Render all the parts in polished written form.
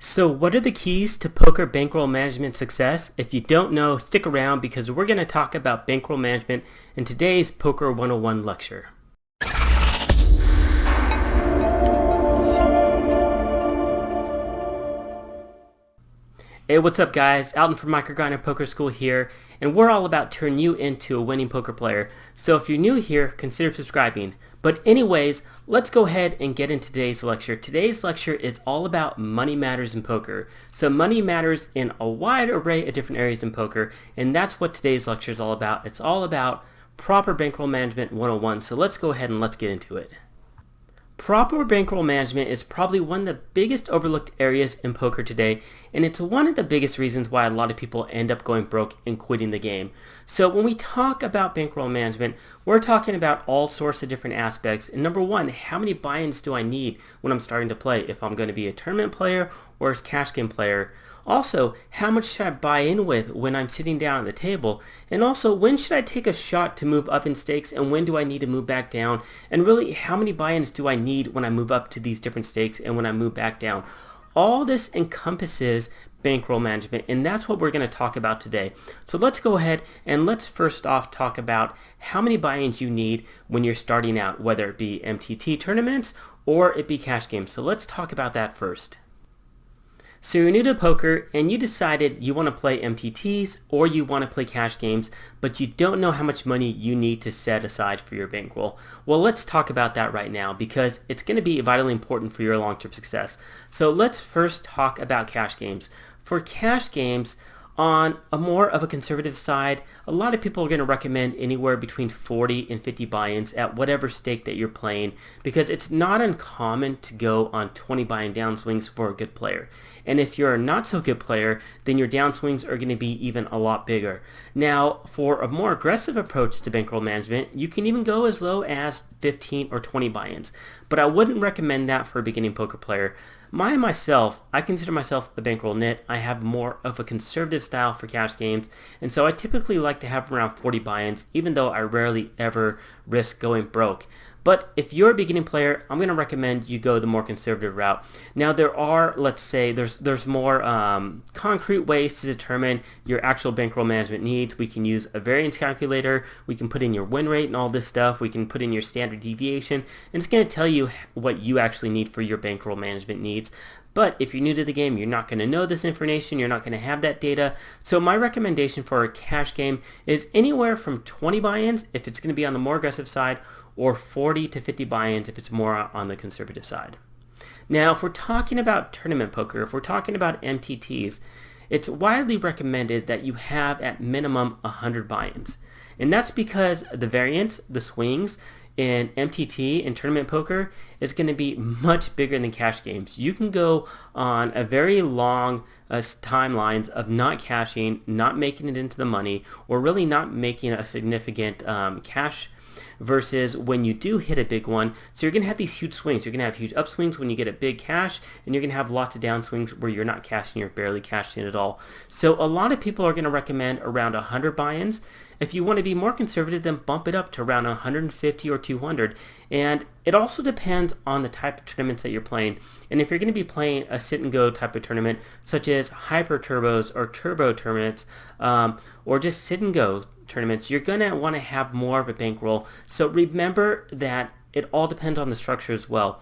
So what are the keys to poker bankroll management success? If you don't know, stick around because we're going to talk about bankroll management in today's Poker 101 lecture. Hey, what's up guys? Alton from MicroGrinder Poker School here, and we're all about turning you into a winning poker player. So if you're new here, consider subscribing. But anyways, let's go ahead and get into today's lecture. Today's lecture is all about money matters in poker. So money matters in a wide array of different areas in poker, and that's what today's lecture is all about. It's all about proper bankroll management 101. So let's go ahead and let's get into it. Proper bankroll management is probably one of the biggest overlooked areas in poker today, and it's one of the biggest reasons why a lot of people end up going broke and quitting the game. So when we talk about bankroll management, we're talking about all sorts of different aspects. And number one, how many buy-ins do I need when I'm starting to play if I'm going to be a tournament player or a cash game player? Also, how much should I buy in with when I'm sitting down at the table? And also, when should I take a shot to move up in stakes and when do I need to move back down? And really, how many buy-ins do I need when I move up to these different stakes and when I move back down? All this encompasses bankroll management, and that's what we're going to talk about today. So let's go ahead and let's first off talk about how many buy-ins you need when you're starting out, whether it be MTT tournaments or it be cash games. So let's talk about that first. So you're new to poker and you decided you want to play MTTs or you want to play cash games, but you don't know how much money you need to set aside for your bankroll. Well, let's talk about that right now because it's going to be vitally important for your long-term success. So let's first talk about cash games. For cash games, on a more of a conservative side, a lot of people are going to recommend anywhere between 40 and 50 buy-ins at whatever stake that you're playing because it's not uncommon to go on 20 buy-in downswings for a good player. And if you're a not so good player, then your downswings are going to be even a lot bigger. Now, for a more aggressive approach to bankroll management, you can even go as low as 15 or 20 buy-ins. But I wouldn't recommend that for a beginning poker player. Myself, I consider myself a bankroll nit. I have more of a conservative style for cash games, and so I typically like to have around 40 buy-ins, even though I rarely ever risk going broke. But if you're a beginning player, I'm going to recommend you go the more conservative route. Now there are, let's say, there's more concrete ways to determine your actual bankroll management needs. We can use a variance calculator. We can put in your win rate and all this stuff. We can put in your standard deviation. And it's going to tell you what you actually need for your bankroll management needs. But if you're new to the game, you're not going to know this information. You're not going to have that data. So my recommendation for a cash game is anywhere from 20 buy-ins if it's going to be on the more aggressive side, or 40 to 50 buy-ins if it's more on the conservative side. Now, if we're talking about tournament poker, if we're talking about MTTs, it's widely recommended that you have at minimum 100 buy-ins. And that's because the variance, the swings, in MTT and tournament poker is going to be much bigger than cash games. You can go on a very long timelines of not cashing, not making it into the money, or really not making a significant cash versus when you do hit a big one. So you're going to have these huge swings. You're going to have huge upswings when you get a big cash, and you're going to have lots of downswings where you're not cashing, you're barely cashing at all. So a lot of people are going to recommend around 100 buy-ins. If you want to be more conservative, then bump it up to around 150 or 200. And it also depends on the type of tournaments that you're playing. And if you're going to be playing a sit and go type of tournament, such as hyper turbos or turbo tournaments, or just sit and go tournaments, you're going to want to have more of a bankroll. So remember that it all depends on the structure as well.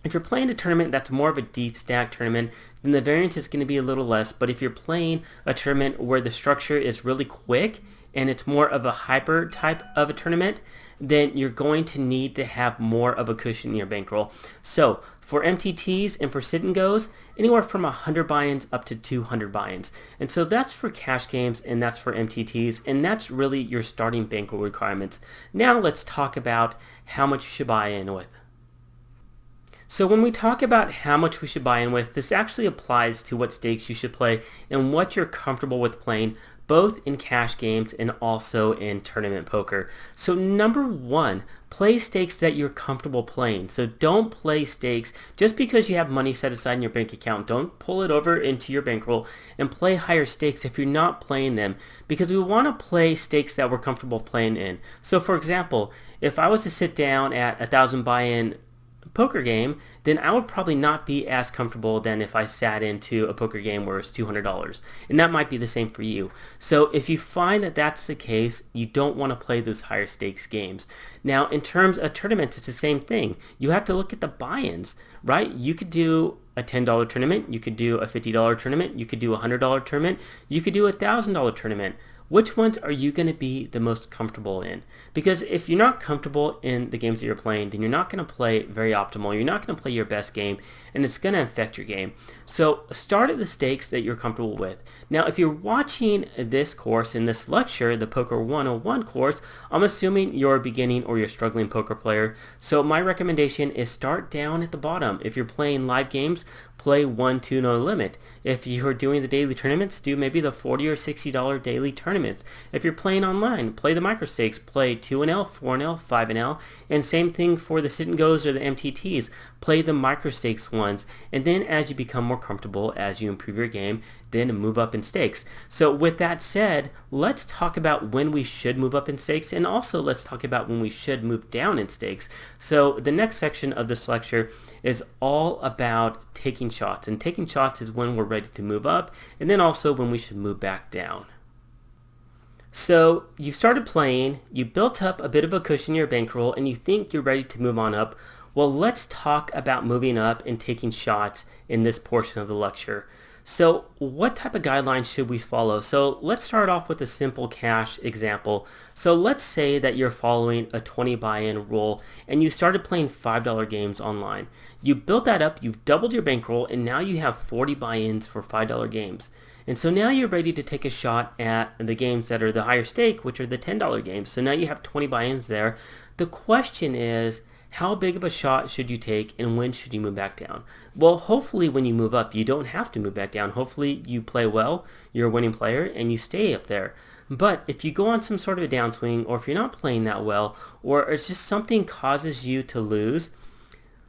If you're playing a tournament that's more of a deep stack tournament, then the variance is going to be a little less. But if you're playing a tournament where the structure is really quick and it's more of a hyper type of a tournament, then you're going to need to have more of a cushion in your bankroll. So for MTTs and for sit and goes, anywhere from 100 buy-ins up to 200 buy-ins. And so that's for cash games and that's for MTTs, and that's really your starting bankroll requirements. Now let's talk about how much you should buy in with. So when we talk about how much we should buy in with, this actually applies to what stakes you should play and what you're comfortable with playing, both in cash games and also in tournament poker. So number one, play stakes that you're comfortable playing. So don't play stakes just because you have money set aside in your bank account. Don't pull it over into your bankroll and play higher stakes if you're not playing them, because we want to play stakes that we're comfortable playing in. So for example, if I was to sit down at 1,000 buy-in poker game, then I would probably not be as comfortable than if I sat into a poker game where it's $200. And that might be the same for you. So if you find that that's the case, you don't want to play those higher stakes games. Now, in terms of tournaments, it's the same thing. You have to look at the buy-ins, right? You could do a $10 tournament, you could do a $50 tournament, you could do a $100 tournament, you could do a $1,000 tournament. Which ones are you going to be the most comfortable in? Because if you're not comfortable in the games that you're playing, then you're not going to play very optimal. You're not going to play your best game, and it's going to affect your game. So start at the stakes that you're comfortable with. Now, if you're watching this course in this lecture, the Poker 101 course, I'm assuming you're a beginning or you're a struggling poker player. So my recommendation is start down at the bottom. If you're playing live games, play 1-2 no limit. If you're doing the daily tournaments, do maybe the $40 or $60 daily tournaments. If you're playing online, play the micro stakes, play 2NL, 4NL, 5NL, and same thing for the sit and goes or the MTTs. Play the micro stakes ones, and then as you become more comfortable, as you improve your game, then move up in stakes. So with that said, let's talk about when we should move up in stakes, and also let's talk about when we should move down in stakes. So the next section of this lecture is all about taking shots, and taking shots is when we're ready to move up, and then also when we should move back down. So you started playing, you built up a bit of a cushion in your bankroll, and you think you're ready to move on up. Well, let's talk about moving up and taking shots in this portion of the lecture. So what type of guidelines should we follow? So let's start off with a simple cash example. So let's say that you're following a 20 buy-in rule and you started playing $5 games online. You built that up, you've doubled your bankroll, and now you have 40 buy-ins for $5 games. And so now you're ready to take a shot at the games that are the higher stake, which are the $10 games. So now you have 20 buy-ins there. The question is, how big of a shot should you take, and when should you move back down? Well, hopefully when you move up, you don't have to move back down. Hopefully you play well, you're a winning player, and you stay up there. But if you go on some sort of a downswing, or if you're not playing that well, or it's just something causes you to lose,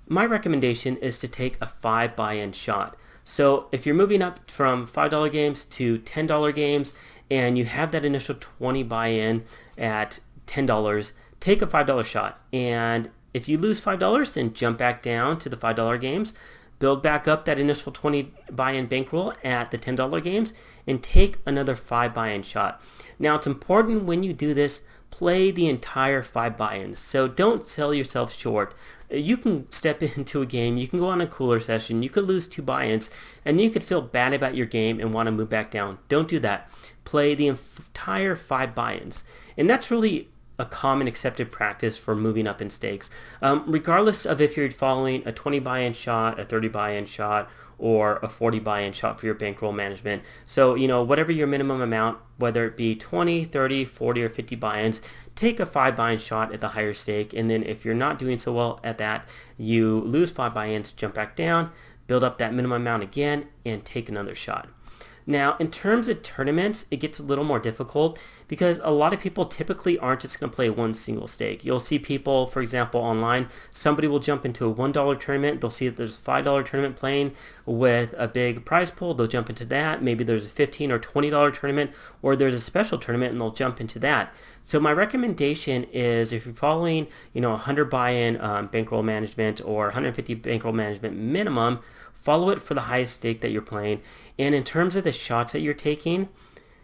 my recommendation is to take a 5 buy-in shot. So if you're moving up from $5 games to $10 games, and you have that initial 20 buy-in at $10, take a $5 shot. And if you lose $5, then jump back down to the $5 games, build back up that initial 20 buy-in bankroll at the $10 games, and take another 5 buy-in shot. Now, it's important when you do this, play the entire 5 buy-ins. So don't sell yourself short. You can step into a game, you can go on a cooler session, you could lose 2 buy-ins, and you could feel bad about your game and want to move back down. Don't do that. Play the entire 5 buy-ins. And that's really a common accepted practice for moving up in stakes. Regardless of if you're following a 20 buy-in shot, a 30 buy-in shot, or a 40 buy-in shot for your bankroll management. So, whatever your minimum amount, whether it be 20, 30, 40, or 50 buy-ins, take a 5 buy-in shot at the higher stake. And then if you're not doing so well at that, you lose 5 buy-ins, jump back down, build up that minimum amount again, and take another shot. Now, in terms of tournaments, it gets a little more difficult because a lot of people typically aren't just going to play one single stake. You'll see people, for example, online, somebody will jump into a $1 tournament. They'll see that there's a $5 tournament playing with a big prize pool. They'll jump into that. Maybe there's a $15 or $20 tournament, or there's a special tournament, and they'll jump into that. So my recommendation is if you're following, 100 buy-in bankroll management or 150 bankroll management minimum, follow it for the highest stake that you're playing. And in terms of the shots that you're taking,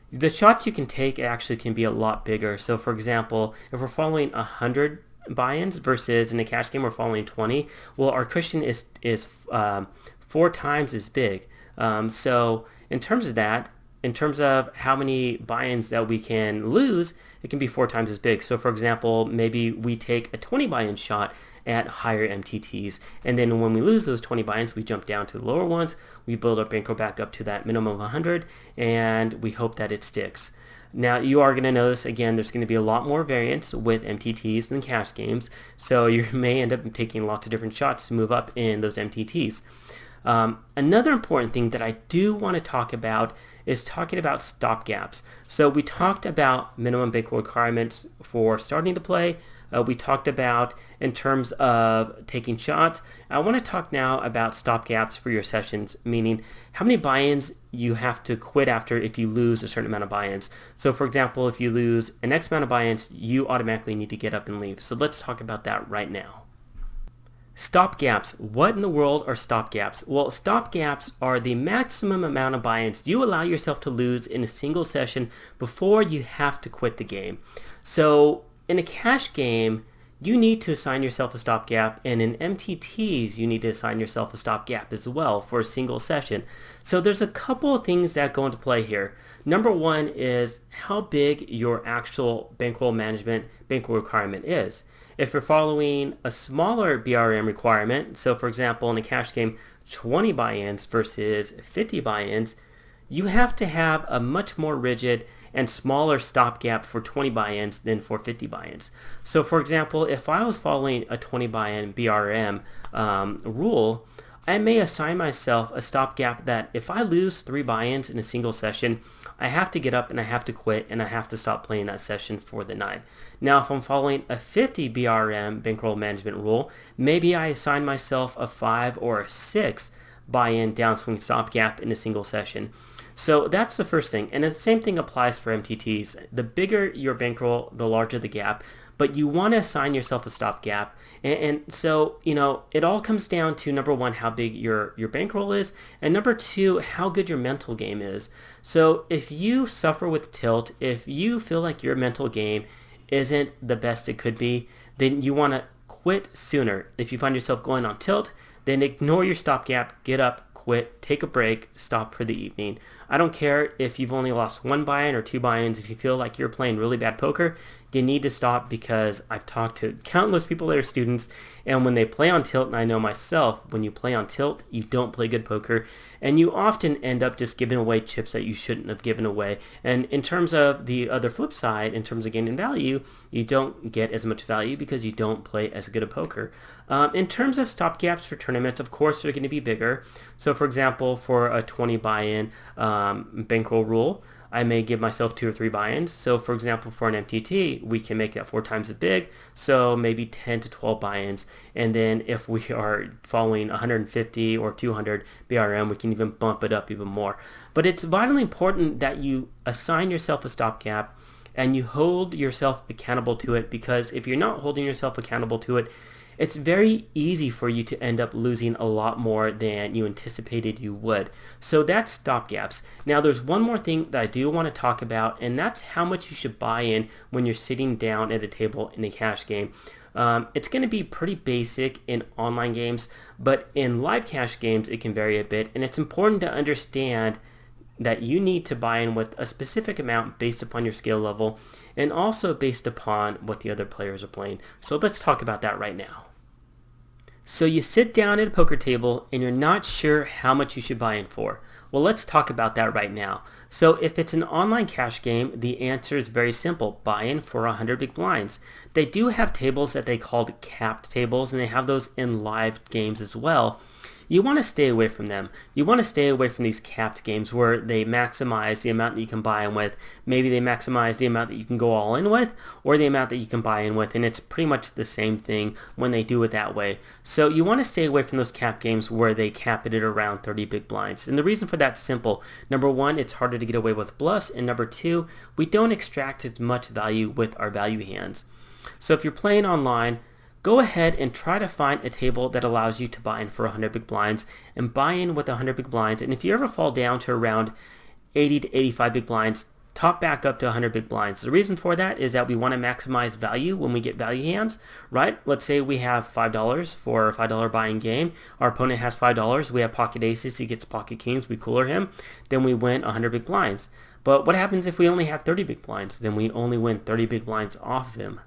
the shots you can take actually can be a lot bigger. So for example, if we're following 100 buy-ins versus in a cash game we're following 20, well, our cushion is 4 times as big. So in terms of that, in terms of how many buy-ins that we can lose, it can be 4 times as big. So for example, maybe we take a 20 buy-in shot at higher MTTs, and then when we lose those 20 buy-ins, we jump down to the lower ones, we build our bankroll back up to that minimum of 100, and we hope that it sticks. Now, you are going to notice, again, there's going to be a lot more variance with MTTs than cash games, so you may end up taking lots of different shots to move up in those MTTs. Another important thing that I do want to talk about is talking about stop gaps. So we talked about minimum bankroll requirements for starting to play. We talked about in terms of taking shots. I want to talk now about stop gaps for your sessions, meaning how many buy-ins you have to quit after if you lose a certain amount of buy-ins. So for example, if you lose an X amount of buy-ins, you automatically need to get up and leave. So let's talk about that right now. Stop gaps. What in the world are stop gaps? Well, stop gaps are the maximum amount of buy-ins you allow yourself to lose in a single session before you have to quit the game. So in a cash game, you need to assign yourself a stop gap, and in MTTs, you need to assign yourself a stop gap as well for a single session. So there's a couple of things that go into play here. Number one is how big your actual bankroll management bankroll requirement is. If you're following a smaller BRM requirement, so for example in a cash game 20 buy-ins versus 50 buy-ins, you have to have a much more rigid and smaller stopgap for 20 buy-ins than for 50 buy-ins. So for example, if I was following a 20 buy-in BRM rule, I may assign myself a stopgap that if I lose 3 buy-ins in a single session, I have to get up and I have to quit and I have to stop playing that session for the night. Now if I'm following a 50 BRM bankroll management rule, maybe I assign myself a 5 or a 6 buy-in downswing stopgap in a single session. So that's the first thing, and the same thing applies for MTTs. The bigger your bankroll, the larger the gap, but you want to assign yourself a stop gap. And so, it all comes down to, number one, how big your bankroll is, and number two, how good your mental game is. So if you suffer with tilt, if you feel like your mental game isn't the best it could be, then you want to quit sooner. If you find yourself going on tilt, then ignore your stopgap, get up, quit, take a break, stop for the evening. I don't care if you've only lost 1 buy-in or 2 buy-ins. If you feel like you're playing really bad poker, you need to stop, because I've talked to countless people that are students, and when they play on tilt, and I know myself, when you play on tilt, you don't play good poker, and you often end up just giving away chips that you shouldn't have given away. And in terms of the other flip side, in terms of gaining value, you don't get as much value because you don't play as good a poker. In terms of stop gaps for tournaments, of course, they're going to be bigger. So for example, for a 20 buy-in bankroll rule, I may give myself 2 or 3 buy-ins. So for example, for an MTT, we can make that 4 times as big, so maybe 10 to 12 buy-ins. And then if we are following 150 or 200 BRM, we can even bump it up even more. But it's vitally important that you assign yourself a stopgap and you hold yourself accountable to it, because if you're not holding yourself accountable to it, it's very easy for you to end up losing a lot more than you anticipated you would. So that's stop gaps. Now there's one more thing that I do want to talk about, and that's how much you should buy in when you're sitting down at a table in a cash game. It's going to be pretty basic in online games, but in live cash games it can vary a bit, and it's important to understand that you need to buy in with a specific amount based upon your skill level and also based upon what the other players are playing. So let's talk about that right now. So you sit down at a poker table and you're not sure how much you should buy in for. Well, let's talk about that right now. So if it's an online cash game, the answer is very simple. Buy in for 100 big blinds. They do have tables that they called capped tables, and they have those in live games as well. You want to stay away from them. You want to stay away from these capped games where they maximize the amount that you can buy in with. Maybe they maximize the amount that you can go all in with, or the amount that you can buy in with, and it's pretty much the same thing when they do it that way. So you want to stay away from those capped games where they cap it at around 30 big blinds. And the reason for that's simple. Number one, it's harder to get away with bluffs, and number two, we don't extract as much value with our value hands. So if you're playing online, go ahead and try to find a table that allows you to buy in for 100 big blinds and buy in with 100 big blinds. And if you ever fall down to around 80 to 85 big blinds, top back up to 100 big blinds. The reason for that is that we want to maximize value when we get value hands, right? Let's say we have $5 for a $5 buying game. Our opponent has $5. We have pocket aces. He gets pocket kings. We cooler him. Then we win 100 big blinds. But what happens if we only have 30 big blinds? Then we only win 30 big blinds off of him.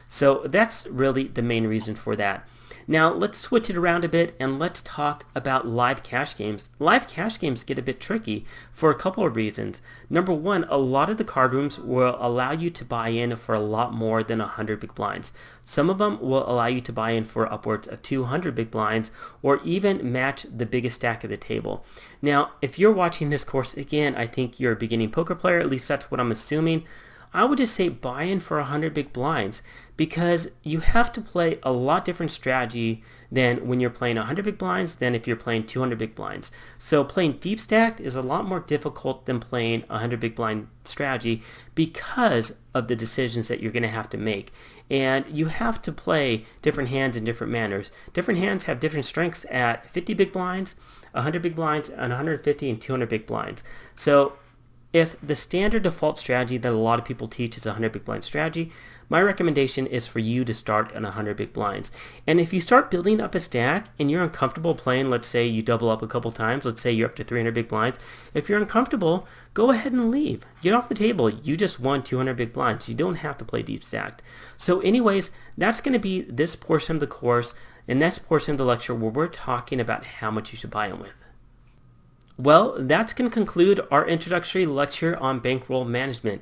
So that's really the main reason for that. Now let's switch it around a bit and let's talk about live cash games. Live cash games get a bit tricky for a couple of reasons. Number one, a lot of the card rooms will allow you to buy in for a lot more than 100 big blinds. Some of them will allow you to buy in for upwards of 200 big blinds, or even match the biggest stack of the table. Now if you're watching this course, again, I think you're a beginning poker player, at least that's what I'm assuming. I would just say buy in for 100 big blinds, because you have to play a lot different strategy than when you're playing 100 big blinds than if you're playing 200 big blinds. So playing deep stacked is a lot more difficult than playing 100 big blind strategy because of the decisions that you're going to have to make. And you have to play different hands in different manners. Different hands have different strengths at 50 big blinds, 100 big blinds, and 150 and 200 big blinds. So if the standard default strategy that a lot of people teach is a 100 big blind strategy, my recommendation is for you to start at 100 big blinds. And if you start building up a stack and you're uncomfortable playing, let's say you double up a couple times, let's say you're up to 300 big blinds, if you're uncomfortable, go ahead and leave. Get off the table. You just won 200 big blinds. You don't have to play deep stacked. So anyways, that's going to be this portion of the course and this portion of the lecture where we're talking about how much you should buy in with. Well, that's going to conclude our introductory lecture on bankroll management.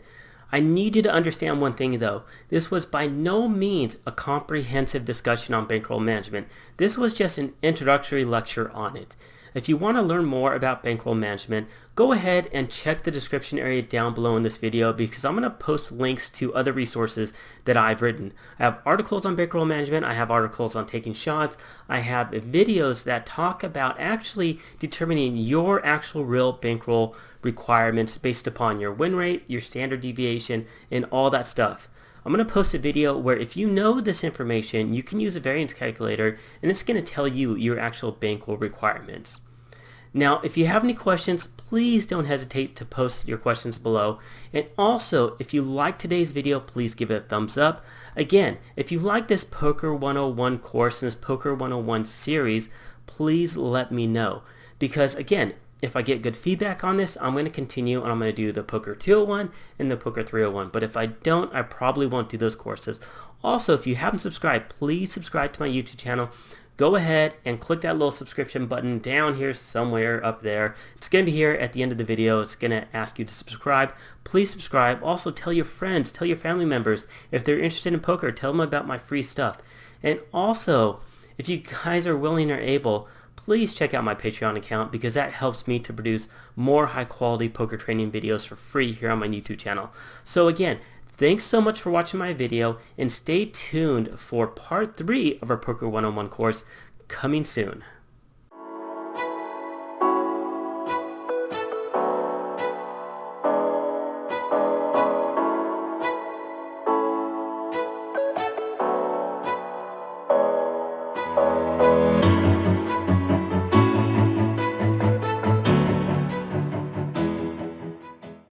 I need you to understand one thing though. This was by no means a comprehensive discussion on bankroll management. This was just an introductory lecture on it. If you want to learn more about bankroll management, go ahead and check the description area down below in this video, because I'm going to post links to other resources that I've written. I have articles on bankroll management, I have articles on taking shots, I have videos that talk about actually determining your actual real bankroll requirements based upon your win rate, your standard deviation, and all that stuff. I'm going to post a video where if you know this information, you can use a variance calculator and it's going to tell you your actual bankroll requirements. Now, if you have any questions, please don't hesitate to post your questions below. And also, if you like today's video, please give it a thumbs up. Again, if you like this Poker 101 course and this Poker 101 series, please let me know. Because again, if I get good feedback on this, I'm going to continue and I'm going to do the Poker 201 and the Poker 301. But if I don't, I probably won't do those courses. Also, if you haven't subscribed, please subscribe to my YouTube channel. Go ahead and click that little subscription button down here somewhere up there. It's going to be here at the end of the video. It's going to ask you to subscribe. Please subscribe. Also, tell your friends, tell your family members. If they're interested in poker, tell them about my free stuff. And also, if you guys are willing or able, please check out my Patreon account, because that helps me to produce more high quality poker training videos for free here on my YouTube channel. So again, thanks so much for watching my video, and stay tuned for part 3 of our Poker 101 course coming soon.